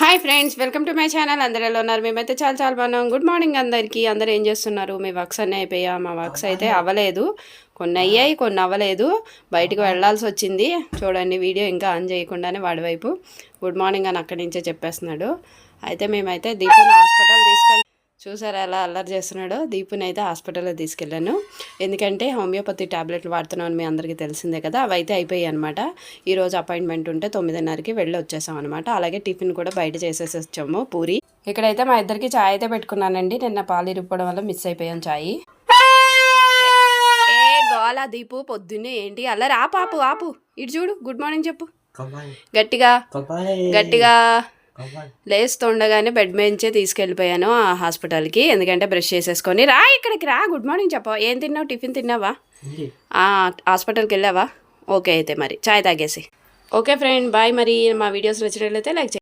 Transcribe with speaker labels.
Speaker 1: Hi friends, welcome to my channel. అందరూ ఎలా ఉన్నారు? మేమైతే చాలా చాలా బాగున్నాం. గుడ్ మార్నింగ్ అందరికీ. అందరూ ఏం చేస్తున్నారు? మీ వర్క్స్ అన్నీ అయిపోయా? మా వర్క్స్ అయితే అవ్వలేదు, కొన్ని అయ్యాయి, కొన్ని అవ్వలేదు. బయటకు వెళ్ళాల్సి వచ్చింది. చూడండి, వీడియో ఇంకా ఆన్ చేయకుండానే వాడి వైపు గుడ్ మార్నింగ్ అని అక్కడి నుంచే చెప్పేస్తున్నాడు. అయితే మేమైతే దీపుని హాస్పిటల్ తీసుకెళ్ళి, చూసారా ఎలా అల్లరి చేస్తున్నాడో. దీపుని అయితే హాస్పిటల్లో తీసుకెళ్ళాను. ఎందుకంటే హోమియోపతి ట్యాబ్లెట్లు వాడుతున్నాను, మీ అందరికీ తెలిసిందే కదా. అవి అయితే అయిపోయాయి అనమాట. ఈరోజు అపాయింట్మెంట్ ఉంటే 9:30కి వెళ్ళి వచ్చేసాం అనమాట. అలాగే టిఫిన్ కూడా బయట చేసేసి వచ్చాము, పూరి. ఇక్కడైతే మా ఇద్దరికి ఛాయ్ అయితే పెట్టుకున్నానండి. నిన్న పాలు ఇరుక్కోవడం వల్ల మిస్ అయిపోయాం ఛాయ్. ఏ గోలా దీపు, పొద్దున్నే ఏంటి అల్లరి? ఆపు ఆపు, ఇటు చూడు. గుడ్ మార్నింగ్ చెప్పు గట్టిగా గట్టిగా. లేస్తుండగానే బెడ్ మేంచే తీసుకెళ్ళిపోయాను ఆ హాస్పిటల్కి. ఎందుకంటే బ్రష్ చేసేసుకొని రా, ఇక్కడికి రా. గుడ్ మార్నింగ్ చెప్పు. ఏం తిన్నావు? టిఫిన్ తిన్నావా? హాస్పిటల్కి వెళ్ళావా? ఓకే, అయితే మరి చాయ్ తాగేసి. Okay friend, bye. మరి మా వీడియోస్ నచ్చినట్లయితే లైక్ చేయండి.